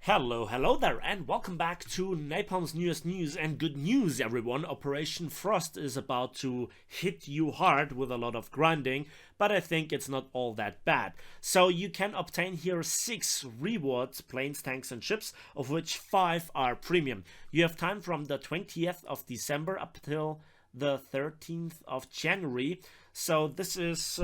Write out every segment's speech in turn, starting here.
Hello there, and welcome back to Napalm's newest news and good news, everyone. Operation Frost is about to hit you hard with a lot of grinding, but I think it's not all that bad. So you can obtain here 6 rewards, planes, tanks, and ships, of which 5 are premium. You have time from the 20th of December up till the 13th of January, so this is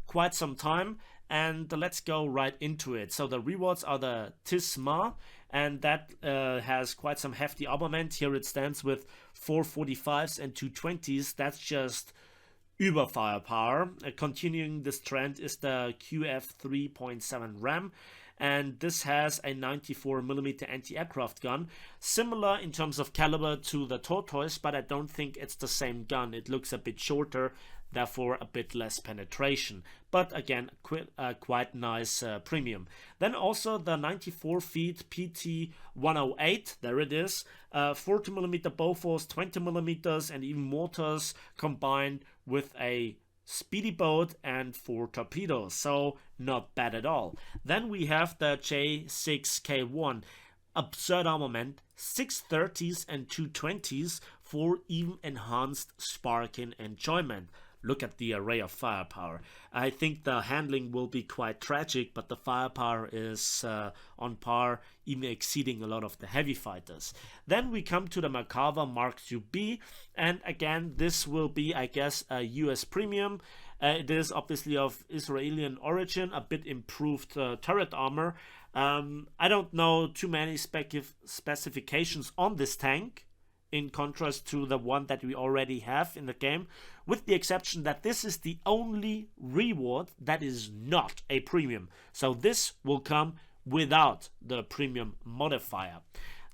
quite some time. And let's go right into it. So the rewards are the Tisma, and that has quite some hefty armament. Here it stands with 445s and 220s. That's just Uber firepower. Continuing this trend is the QF 3.7 RAM, and this has a 94mm anti-aircraft gun, similar in terms of caliber to the Tortoise, but I don't think it's the same gun. It looks a bit shorter, therefore a bit less penetration, but again quite nice premium. Then also the 94 feet PT 108, there it is, 40mm Bofors, 20mm, and even mortars combined with a speedy boat and 4 torpedoes, so not bad at all. Then we have the J6K1, absurd armament, 630s and 220s for even enhanced sparking enjoyment. Look at the array of firepower. I think the handling will be quite tragic, but the firepower is on par, even exceeding a lot of the heavy fighters. Then we come to the Merkava Mark IIB, and again, this will be, I guess, a US premium. It is obviously of Israeli origin, a bit improved turret armor. I don't know too many specifications on this tank, in contrast to the one that we already have in the game, with the exception that this is the only reward that is not a premium. So this will come without the premium modifier.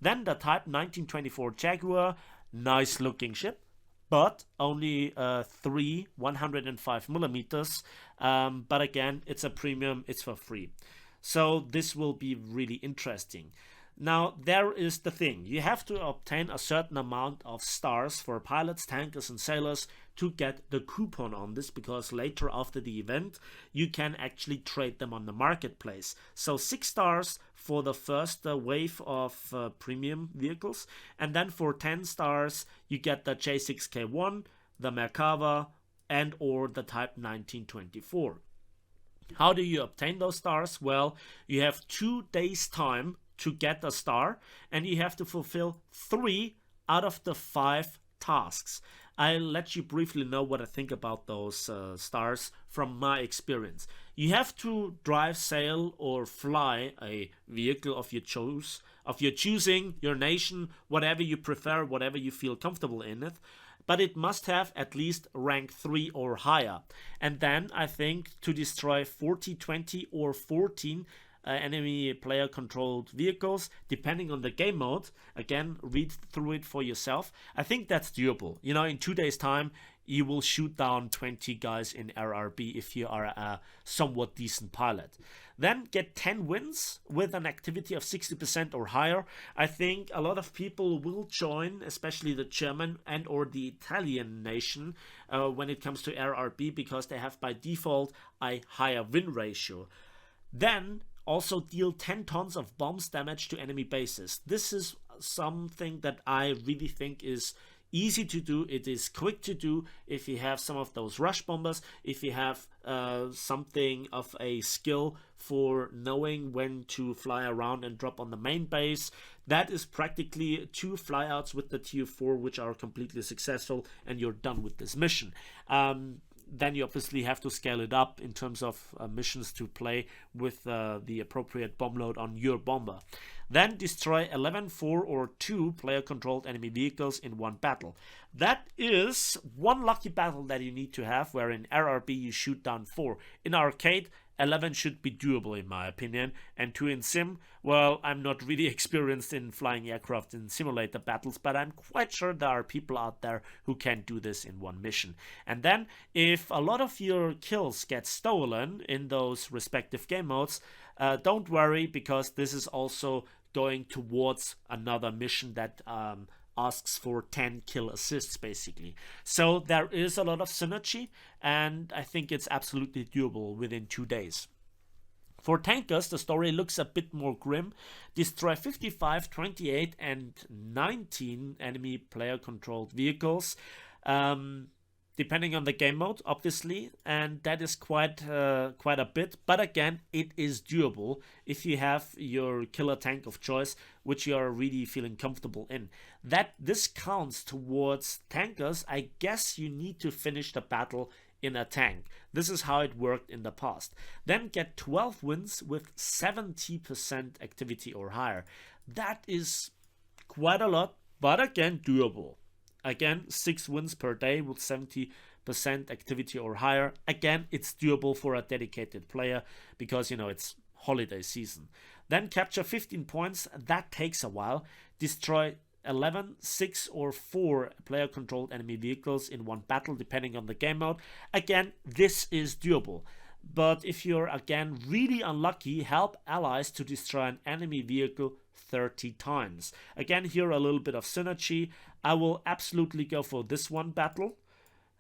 Then the Type 1924 Jaguar, nice looking ship, but only 3 105mm. But again, it's a premium, it's for free. So this will be really interesting. Now, there is the thing. You have to obtain a certain amount of stars for pilots, tankers, and sailors to get the coupon on this, because later after the event, you can actually trade them on the marketplace. So 6 stars for the first wave of premium vehicles, and then for 10 stars, you get the J6K1, the Merkava, and or the Type 1924. How do you obtain those stars? Well, you have 2 days time to get a star, and you have to fulfill 3 out of the 5 tasks. I'll let you briefly know what I think about those stars from my experience. You have to drive, sail, or fly a vehicle of your choosing, your nation, whatever you prefer, whatever you feel comfortable in it. But it must have at least rank 3 or higher. And then I think to destroy 40, 20, or 14 enemy player controlled vehicles, depending on the game mode. Again, read through it for yourself. I think that's doable. You know, in 2 days time you will shoot down 20 guys in RRB if you are a somewhat decent pilot. Then get 10 wins with an activity of 60% or higher. I think a lot of people will join, especially the German and or the Italian nation, when it comes to RRB, because they have by default a higher win ratio. Then also deal 10 tons of bombs damage to enemy bases. This is something that I really think is easy to do. It is quick to do if you have some of those rush bombers, if you have something of a skill for knowing when to fly around and drop on the main base. That is practically 2 flyouts with the Tier 4 which are completely successful, and you're done with this mission. Then you obviously have to scale it up in terms of missions to play with the appropriate bomb load on your bomber. Then destroy 11 4 or 2 player controlled enemy vehicles in one battle. That is one lucky battle that you need to have, where in RRB you shoot down 4. In arcade, 11 should be doable in my opinion, and 2 in sim, well, I'm not really experienced in flying aircraft in simulator battles, but I'm quite sure there are people out there who can do this in one mission. And then, if a lot of your kills get stolen in those respective game modes, don't worry, because this is also going towards another mission that asks for 10 kill assists basically. So there is a lot of synergy, and I think it's absolutely doable within 2 days. For tankers, the story looks a bit more grim. Destroy 55, 28, and 19 enemy player-controlled vehicles, depending on the game mode, obviously, and that is quite a bit. But again, it is doable if you have your killer tank of choice, which you are really feeling comfortable in. That this counts towards tankers, I guess you need to finish the battle in a tank. This is how it worked in the past. Then get 12 wins with 70% activity or higher. That is quite a lot, but again, doable. Again, 6 wins per day with 70% activity or higher. Again, it's doable for a dedicated player because, it's holiday season. Then capture 15 points. That takes a while. Destroy 11, 6 or 4 player-controlled enemy vehicles in one battle, depending on the game mode. Again, this is doable. But if you're, again, really unlucky, help allies to destroy an enemy vehicle 30 times. Again, here a little bit of synergy. I will absolutely go for this one battle.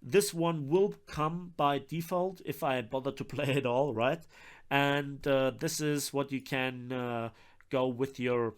This one will come by default if I bother to play it all, right? And this is what you can go with your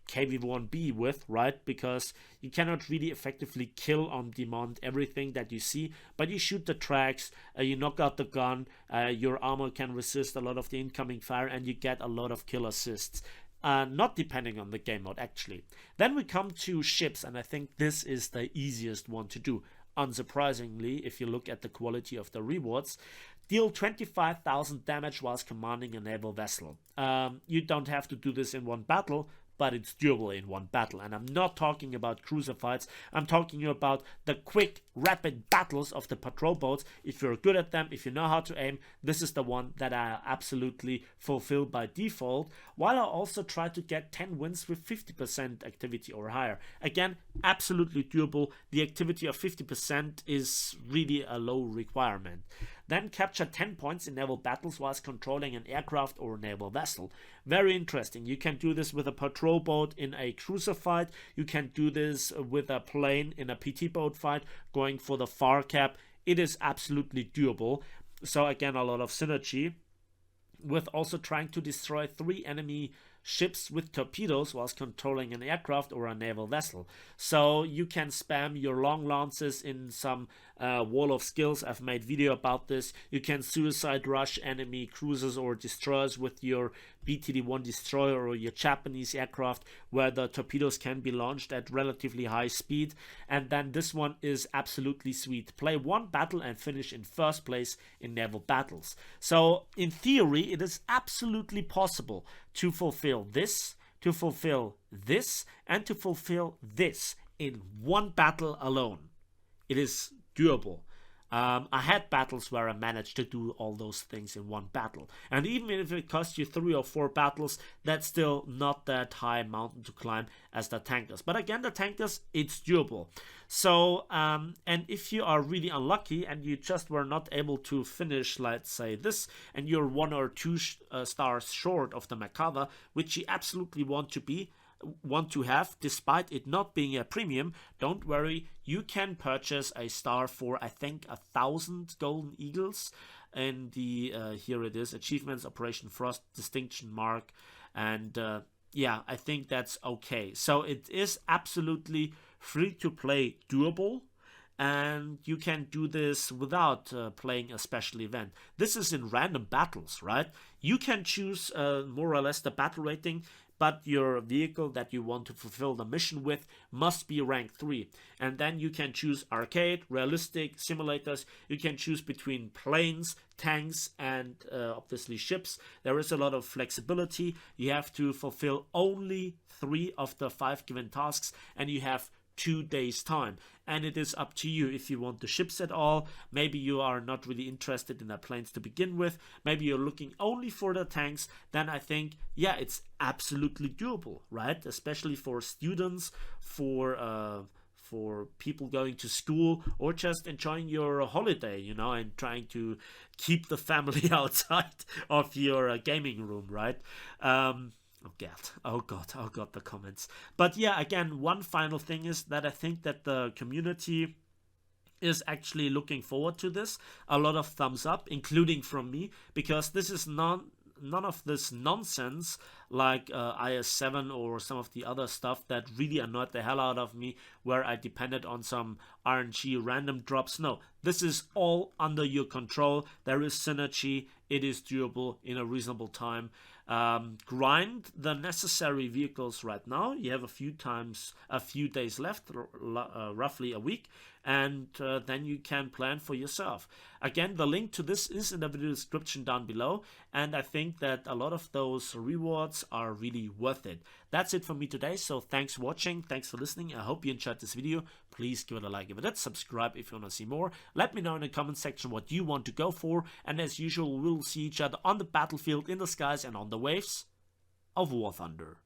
KV-1B with, right? Because you cannot really effectively kill on demand everything that you see, but you shoot the tracks, you knock out the gun, your armor can resist a lot of the incoming fire, and you get a lot of kill assists. Not depending on the game mode, actually. Then we come to ships, and I think this is the easiest one to do. Unsurprisingly, if you look at the quality of the rewards, deal 25,000 damage whilst commanding a naval vessel. You don't have to do this in one battle, but it's doable in one battle. And I'm not talking about cruiser fights. I'm talking about the quick, rapid battles of the patrol boats. If you're good at them, if you know how to aim, this is the one that I absolutely fulfill by default, while I also try to get 10 wins with 50% activity or higher. Again, absolutely doable. The activity of 50% is really a low requirement. Then capture 10 points in naval battles whilst controlling an aircraft or naval vessel. Very interesting. You can do this with a patrol boat in a cruiser fight. You can do this with a plane in a PT boat fight, going for the FAR cap. It is absolutely doable. So again, a lot of synergy with also trying to destroy 3 enemy ships with torpedoes whilst controlling an aircraft or a naval vessel. So you can spam your long lances in some wall of skills. I've made video about this. You can suicide rush enemy cruisers or destroyers with your BTD-1 destroyer or your Japanese aircraft, where the torpedoes can be launched at relatively high speed. And then this one is absolutely sweet. Play one battle and finish in first place in naval battles. So in theory, it is absolutely possible to fulfill this, to fulfill this, and to fulfill this in one battle alone. It is doable. I had battles where I managed to do all those things in one battle. And even if it costs you 3 or 4 battles, that's still not that high mountain to climb as the tankers. But again, the tankers, it's doable. So, and if you are really unlucky and you just were not able to finish, let's say this, and you're 1 or 2 stars short of the Merkava, which you absolutely want to have, despite it not being a premium, don't worry, you can purchase a star for I think 1,000 golden eagles in the here it is, achievements, Operation Frost, distinction mark, and yeah, I think that's okay. So it is absolutely free to play, doable, and you can do this without playing a special event. This is in random battles, right? You can choose more or less the battle rating, but your vehicle that you want to fulfill the mission with must be rank 3. And then you can choose arcade, realistic, simulators. You can choose between planes, tanks, and obviously ships. There is a lot of flexibility. You have to fulfill only 3 of the 5 given tasks, and you have 2 days time, and it is up to you if you want the ships at all. Maybe you are not really interested in the planes to begin with, maybe you're looking only for the tanks. Then I think, yeah, it's absolutely doable, right? Especially for students, for people going to school, or just enjoying your holiday, and trying to keep the family outside of your gaming room, right? Oh god, the comments. But yeah, again, one final thing is that I think that the community is actually looking forward to this. A lot of thumbs up, including from me, because this is not none of this nonsense like IS-7 or some of the other stuff that really annoyed the hell out of me, where I depended on some RNG random drops. No, this is all under your control. There is synergy. It is doable in a reasonable time. Grind the necessary vehicles right now. You have a few days left, roughly a week, and then you can plan for yourself. Again, the link to this is in the video description down below, and I think that a lot of those rewards are really worth it. That's it for me today, so thanks for watching, thanks for listening. I hope you enjoyed this video. Please give it a like if it did, subscribe if you want to see more. Let me know in the comment section what you want to go for, and as usual, we'll see each other on the battlefield, in the skies, and on the waves of War Thunder.